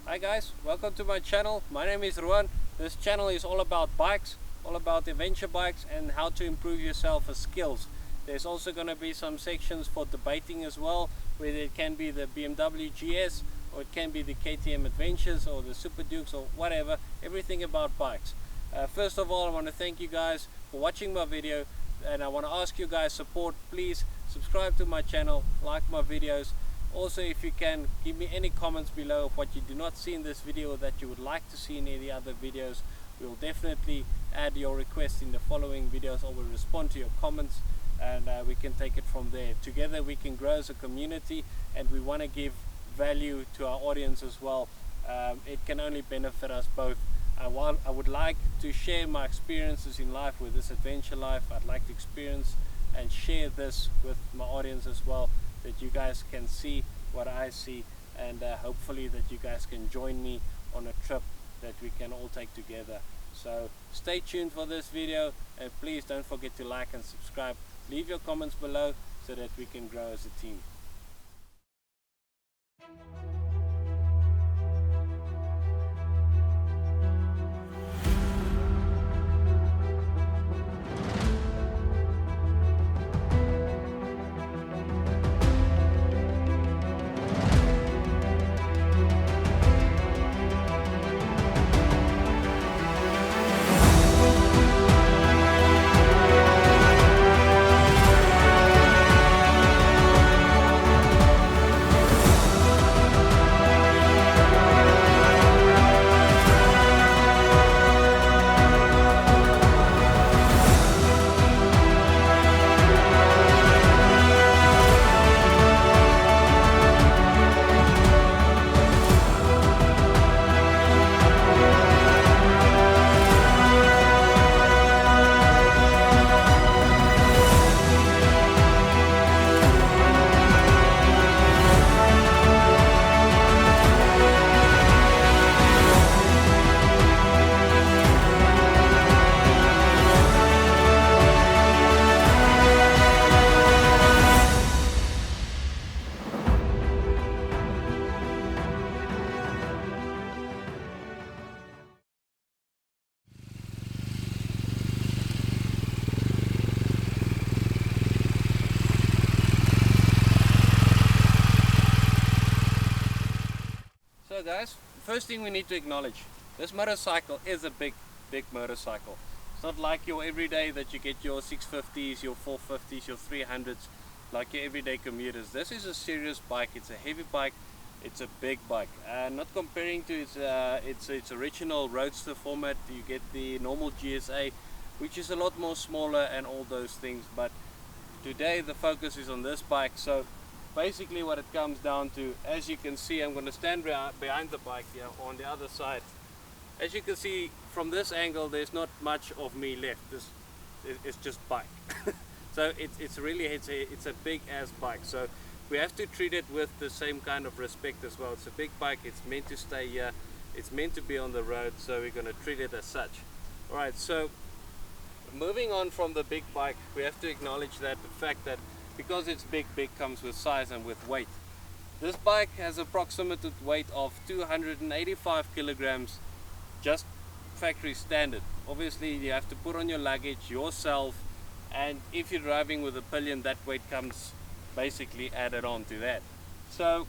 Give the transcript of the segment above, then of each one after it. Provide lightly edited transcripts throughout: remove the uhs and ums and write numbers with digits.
Hi guys, welcome to my channel. My name is Ruan. This channel is all about bikes, all about adventure bikes and how to improve yourself as skills. There's also going to be some sections for debating as well, whether it can be the BMW GS or it can be the KTM Adventures or the Super Dukes or whatever, everything about bikes. First of all, I want to thank you guys for watching my video, and I want to ask you guys support. Please subscribe to my channel, like my videos. Also, if you can, give me any comments below of what you do not see in this video or that you would like to see in any other videos. We will definitely add your request in the following videos, or will respond to your comments, and we can take it from there. Together we can grow as a community, and we want to give value to our audience as well. It can only benefit us both. I would like to share my experiences in life with this adventure life. I'd like to experience and share this with my audience as well, that you guys can see what I see, and hopefully that you guys can join me on a trip that we can all take together. So stay tuned for this video, and please don't forget to like and subscribe. Leave your comments below so that we can grow as a team. So guys, first thing we need to acknowledge, this motorcycle is a big motorcycle. It's not like your everyday that you get your 650s, your 450s, your 300s, like your everyday commuters. This is a serious bike. It's a heavy bike. It's a big bike. Not comparing to its original roadster format. You get the normal GSA, which is a lot more smaller and all those things. But today the focus is on this bike. So basically what it comes down to, as you can see, I'm going to stand behind the bike here on the other side. As you can see from this angle, there's not much of me left. This is just bike. So it's a big ass bike. So we have to treat it with the same kind of respect as well. It's a big bike. It's meant to stay here. It's meant to be on the road. So we're going to treat it as such. All right. So moving on from the big bike, we have to acknowledge that the fact that because it's big comes with size and with weight. This bike has approximate weight of 285 kilograms, just factory standard. Obviously you have to put on your luggage yourself, and if you're driving with a pillion, that weight comes basically added on to that. So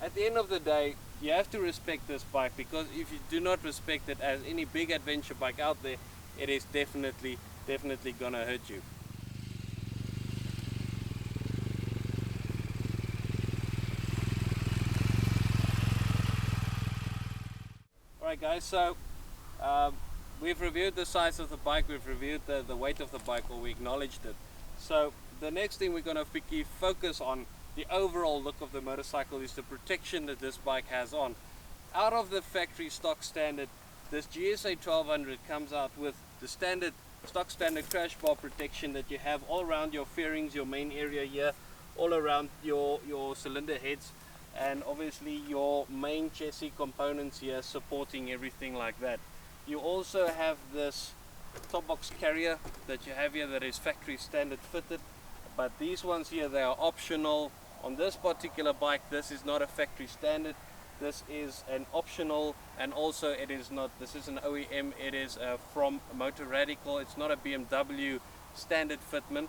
at the end of the day, you have to respect this bike, because if you do not respect it as any big adventure bike out there, it is definitely gonna hurt you. Alright guys, so we've reviewed the size of the bike, we've reviewed the weight of the bike, or we acknowledged it. So the next thing we're going to focus on, the overall look of the motorcycle, is the protection that this bike has on. Out of the factory stock standard, this GSA 1200 comes out with the stock standard crash bar protection that you have all around your fairings, your main area here, all around your cylinder heads, and obviously your main chassis components here supporting everything like that. You also have this top box carrier that you have here that is factory standard fitted, but these ones here, they are optional. On this particular bike, this is not a factory standard. This is an optional, and also it is not, this is an OEM, it is from Motor Radical. It's not a BMW standard fitment,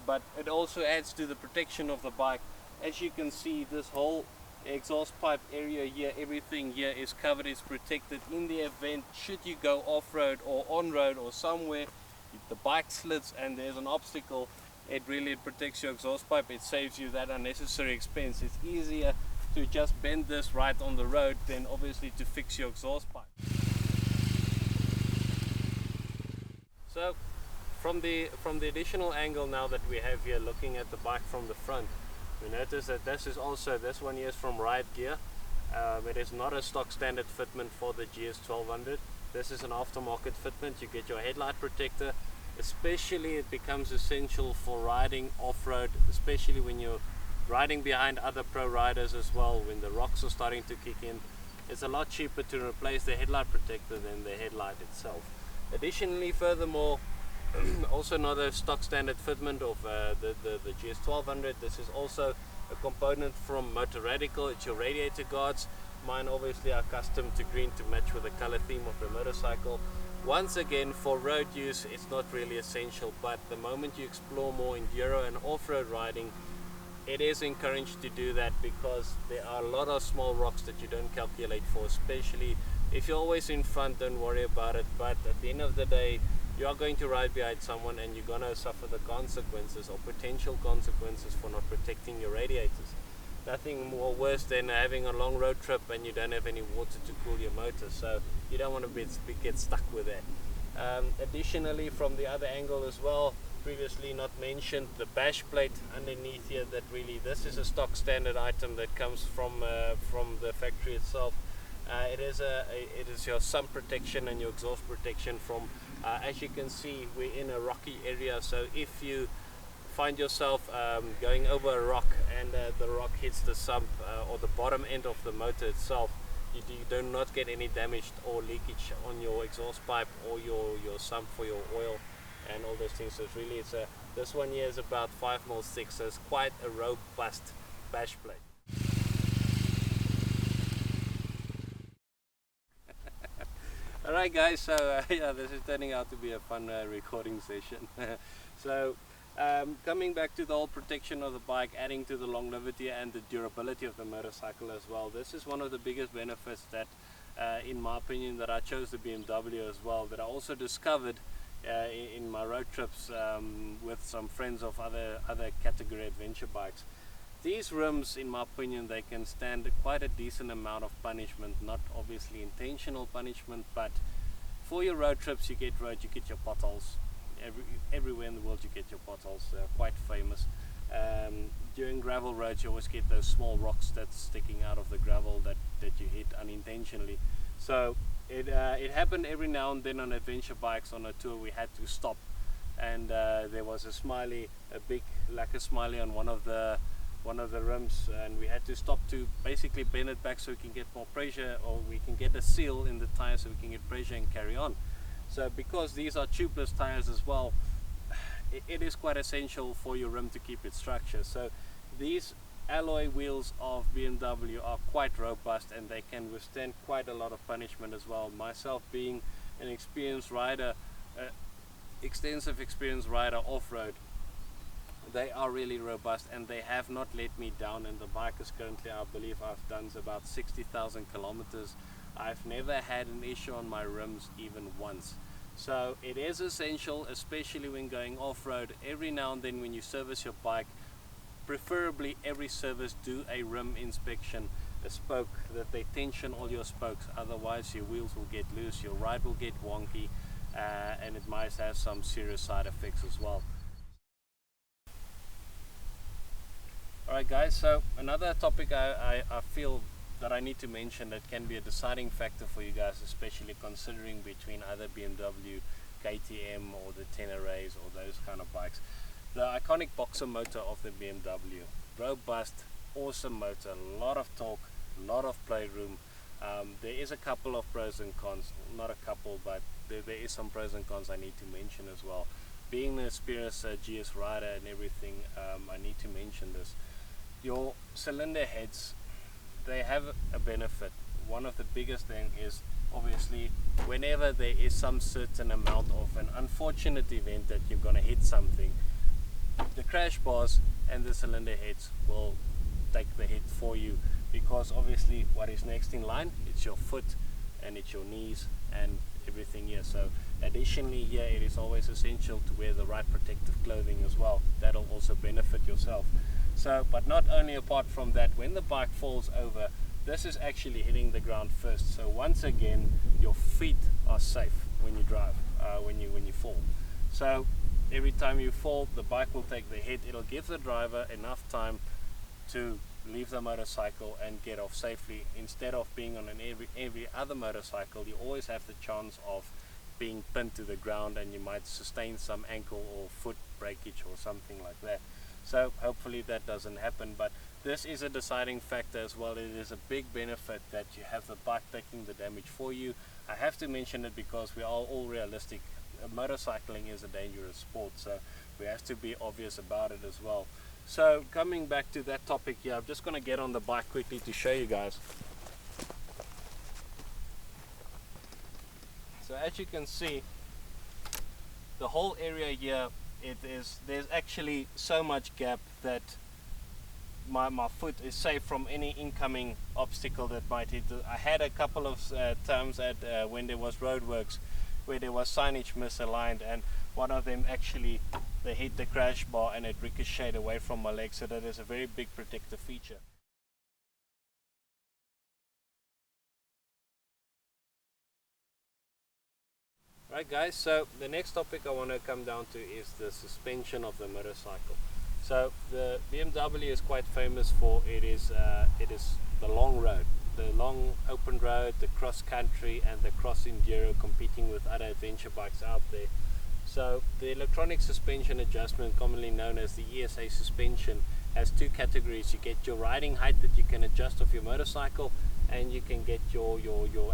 but it also adds to the protection of the bike. As you can see, this whole exhaust pipe area here, everything here is covered, is protected. In the event, should you go off-road or on-road or somewhere, the bike slips and there's an obstacle, it really protects your exhaust pipe. It saves you that unnecessary expense. It's easier to just bend this right on the road than obviously to fix your exhaust pipe. So from the additional angle now that we have here, looking at the bike from the front, we notice that this one here is from Riot Gear. It is not a stock standard fitment for the GS1200. This is an aftermarket fitment. You get your headlight protector. Especially it becomes essential for riding off-road, especially when you're riding behind other pro riders as well. When the rocks are starting to kick in, it's a lot cheaper to replace the headlight protector than the headlight itself. Additionally, furthermore, also not a stock standard fitment of the GS1200. This is also a component from Motor Radical. It's your radiator guards. Mine obviously are custom to green to match with the color theme of the motorcycle. Once again, for road use it's not really essential, but the moment you explore more enduro and off-road riding, it is encouraged to do that, because there are a lot of small rocks that you don't calculate for. Especially if you're always in front, don't worry about it, but at the end of the day you are going to ride behind someone and you're going to suffer the consequences or potential consequences for not protecting your radiators. Nothing more worse than having a long road trip and you don't have any water to cool your motor, so you don't want to get stuck with that. Additionally, from the other angle as well, previously not mentioned, the bash plate underneath here, that really, this is a stock standard item that comes from the factory itself. It is your sun protection and your exhaust protection from, as you can see, we're in a rocky area, so if you find yourself going over a rock and the rock hits the sump or the bottom end of the motor itself, you do not get any damage or leakage on your exhaust pipe or your sump for your oil and all those things. So it's really, this one here is about 5mm thick, so it's quite a robust bash plate. Alright guys, so yeah, this is turning out to be a fun recording session. So coming back to the whole protection of the bike, adding to the longevity and the durability of the motorcycle as well, this is one of the biggest benefits that in my opinion, that I chose the BMW as well, that I also discovered in my road trips with some friends of other category adventure bikes. These rims, in my opinion, they can stand quite a decent amount of punishment, not obviously intentional punishment, but for your road trips you get your potholes. Everywhere in the world you get your potholes. They're quite famous. During gravel roads you always get those small rocks that's sticking out of the gravel that you hit unintentionally. So it happened every now and then on adventure bikes. On a tour we had to stop, and there was a big lacquer smiley on one of the rims, and we had to stop to basically bend it back so we can get more pressure, or we can get a seal in the tire so we can get pressure and carry on. So because these are tubeless tires as well, it is quite essential for your rim to keep its structure. So these alloy wheels of BMW are quite robust and they can withstand quite a lot of punishment as well. Myself being an experienced rider, extensive experienced rider off-road, they are really robust and they have not let me down. And the bike is currently, I believe I've done about 60,000 kilometers. I've never had an issue on my rims even once. So it is essential, especially when going off-road. Every now and then when you service your bike, preferably every service, do a rim inspection, a spoke, that they tension all your spokes, otherwise your wheels will get loose, your ride will get wonky, and it might have some serious side effects as well. Alright guys, so another topic I feel that I need to mention that can be a deciding factor for you guys, especially considering between either BMW, KTM or the Teneres or those kind of bikes. The iconic boxer motor of the BMW. Robust, awesome motor, a lot of torque, a lot of playroom. There is a couple of pros and cons, not a couple, but there is some pros and cons I need to mention as well. Being an experienced GS rider and everything, I need to mention this. Your cylinder heads, they have a benefit. One of the biggest thing is obviously whenever there is some certain amount of an unfortunate event that you're going to hit something, the crash bars and the cylinder heads will take the hit for you, because obviously what is next in line, it's your foot and it's your knees and everything here. So additionally here, it is always essential to wear the right protective clothing as well. That'll also benefit yourself. So, but not only apart from that, when the bike falls over, this is actually hitting the ground first. So once again, your feet are safe when you drive, when you fall. So every time you fall, the bike will take the hit. It'll give the driver enough time to leave the motorcycle and get off safely. Instead of being on every other motorcycle, you always have the chance of being pinned to the ground, and you might sustain some ankle or foot breakage or something like that. So hopefully that doesn't happen, but this is a deciding factor as well. It is a big benefit that you have the bike taking the damage for you. I have to mention it because we are all realistic. Motorcycling is a dangerous sport, so we have to be obvious about it as well. So coming back to that topic here, I'm just going to get on the bike quickly to show you guys. So as you can see, the whole area here, there's actually so much gap that my foot is safe from any incoming obstacle that might hit. I had a couple of times at when there was roadworks where there was signage misaligned, and one of them actually, they hit the crash bar and it ricocheted away from my leg. So that is a very big protective feature. Right guys, so the next topic I want to come down to is the suspension of the motorcycle. So the BMW is quite famous for it is the long road, the long open road, the cross country and the cross enduro, competing with other adventure bikes out there. So the electronic suspension adjustment, commonly known as the ESA suspension, has two categories. You get your riding height that you can adjust of your motorcycle, and you can get your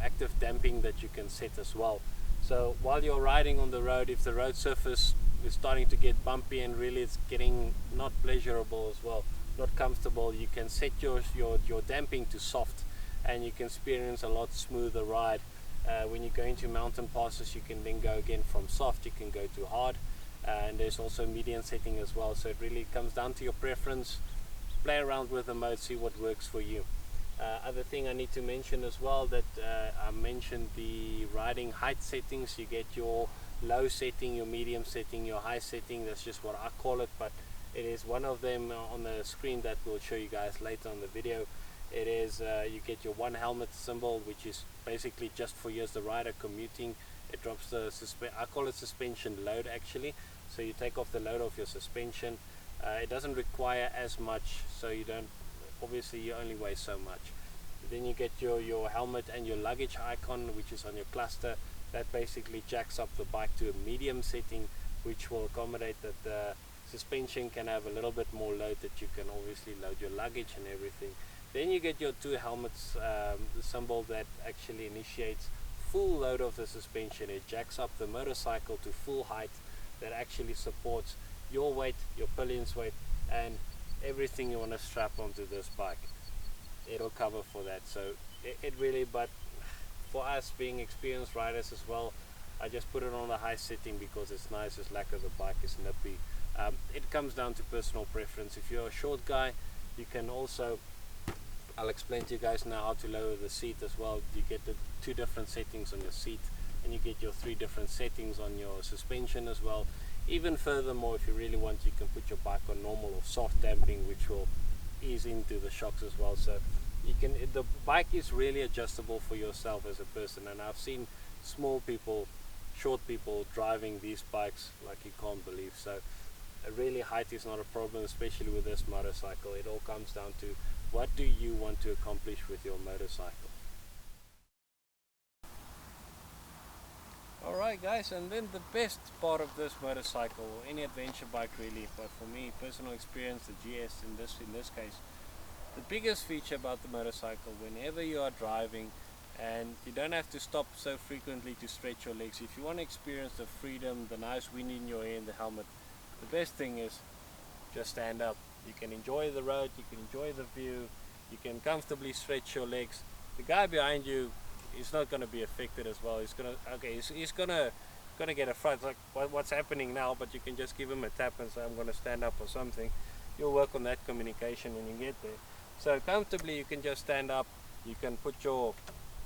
active damping that you can set as well. So while you're riding on the road, if the road surface is starting to get bumpy and really it's getting not pleasurable as well, not comfortable, you can set your damping to soft, and you can experience a lot smoother ride. When you go into mountain passes, you can then go again from soft, you can go to hard, and there's also medium setting as well. So it really comes down to your preference. Play around with the mode, see what works for you. Other thing I need to mention as well, that I mentioned the riding height settings. You get your low setting, your medium setting, your high setting. That's just what I call it, but it is one of them on the screen that we'll show you guys later on the video. It is you get your one helmet symbol, which is basically just for you as the rider commuting. It drops the I call it suspension load actually. So you take off the load of your suspension. It doesn't require as much, so you don't, obviously you only weigh so much. Then you get your helmet and your luggage icon, which is on your cluster. That basically jacks up the bike to a medium setting, which will accommodate that the suspension can have a little bit more load, that you can obviously load your luggage and everything. Then you get your two helmets, the symbol that actually initiates full load of the suspension. It jacks up the motorcycle to full height, that actually supports your weight, your pillion's weight, and everything you want to strap onto this bike. It'll cover for that. So it really, but for us being experienced riders as well, I just put it on the high setting because it's nice, it's lacquer, the bike is nippy. It comes down to personal preference. If you're a short guy, you can also, I'll explain to you guys now how to lower the seat as well. You get the two different settings on your seat, and you get your three different settings on your suspension as well. Even furthermore, if you really want, you can put your bike on normal or soft damping, which will ease into the shocks as well. So you can, the bike is really adjustable for yourself as a person, and I've seen small people, short people driving these bikes like you can't believe. So really height is not a problem, especially with this motorcycle. It all comes down to what do you want to accomplish with your motorcycle. Alright guys, and then the best part of this motorcycle, or any adventure bike really, but for me, personal experience, the GS in this case, the biggest feature about the motorcycle, whenever you are driving and you don't have to stop so frequently to stretch your legs, if you want to experience the freedom, the nice wind in your hair and the helmet, the best thing is just stand up. You can enjoy the road, you can enjoy the view, You can comfortably stretch your legs. The guy behind you is not going to be affected as well. He's gonna get a fright, like what's happening now, but you can just give him a tap and say I'm going to stand up or something. You'll work on that communication when you get there. So comfortably you can just stand up. You can put your,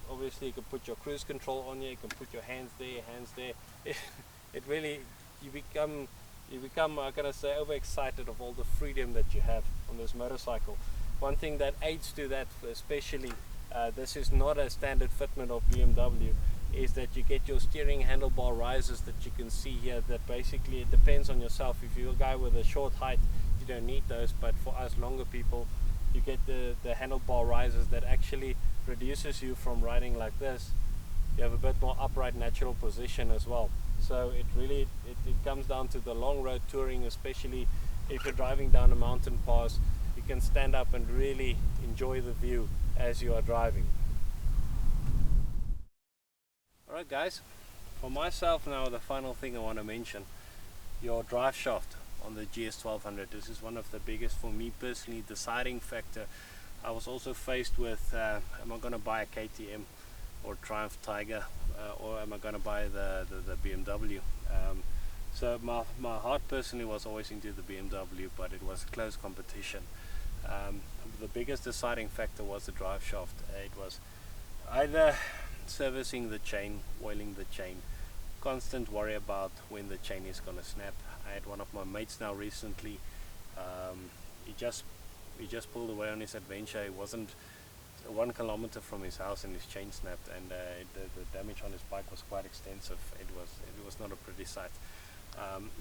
obviously you can put your cruise control on you, you can put your hands there. It really, you become I'm gonna say overexcited of all the freedom that you have on this motorcycle. One thing that aids to that, especially this is not a standard fitment of BMW, is that you get your steering handlebar risers that you can see here. That basically, it depends on yourself. If you're a guy with a short height, you don't need those, but for us longer people, you get the handlebar risers that actually reduces you from riding like this. You have a bit more upright natural position as well. So it really it comes down to the long road touring, especially if you're driving down a mountain pass. You can stand up and really enjoy the view as you are driving. Alright guys, for myself now, the final thing I want to mention, your drive shaft on the GS1200. This is one of the biggest, for me personally, deciding factor. I was also faced with am I going to buy a KTM or Triumph Tiger, or am I going to buy the BMW? So my heart personally was always into the BMW, but it was close competition. The biggest deciding factor was the drive shaft. It was either servicing the chain, oiling the chain, constant worry about when the chain is going to snap. I had one of my mates now recently, he just pulled away on his adventure. He wasn't 1 kilometer from his house and his chain snapped, and the damage on his bike was quite extensive. It was not a pretty sight,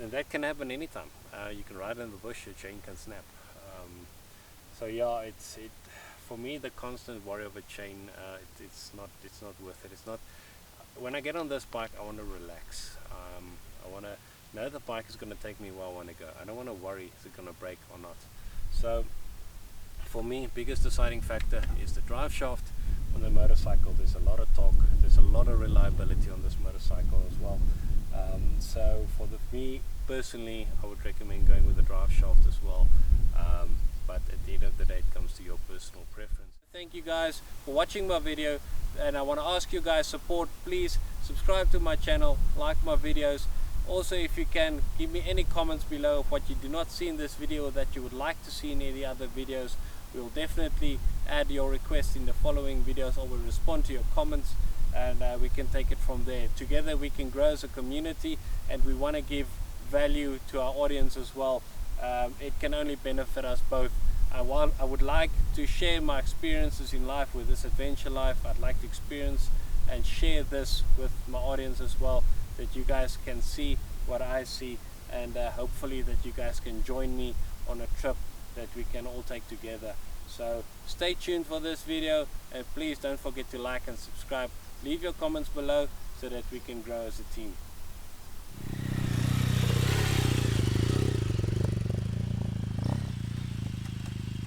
and that can happen anytime. You can ride in the bush, your chain can snap. So yeah, for me, the constant worry of a chain, it's not worth it. It's not. When I get on this bike, I want to relax. I want to know the bike is going to take me where I want to go. I don't want to worry, is it going to break or not. So for me, biggest deciding factor is the drive shaft on the motorcycle. There's a lot of torque, there's a lot of reliability on this motorcycle as well. So for me personally, I would recommend going with the drive shaft as well. But at the end of the day, it comes to your personal preference. Thank you guys for watching my video, and I want to ask you guys support. Please subscribe to my channel, like my videos. Also, if you can, give me any comments below of what you do not see in this video or that you would like to see in any other videos. We will definitely add your requests in the following videos, or will respond to your comments, and we can take it from there. Together we can grow as a community, and we want to give value to our audience as well. It can only benefit us both. I would like to share my experiences in life with this adventure life. I'd like to experience and share this with my audience as well, that you guys can see what I see, and hopefully that you guys can join me on a trip that we can all take together. So stay tuned for this video, and please don't forget to like and subscribe. Leave your comments below so that we can grow as a team.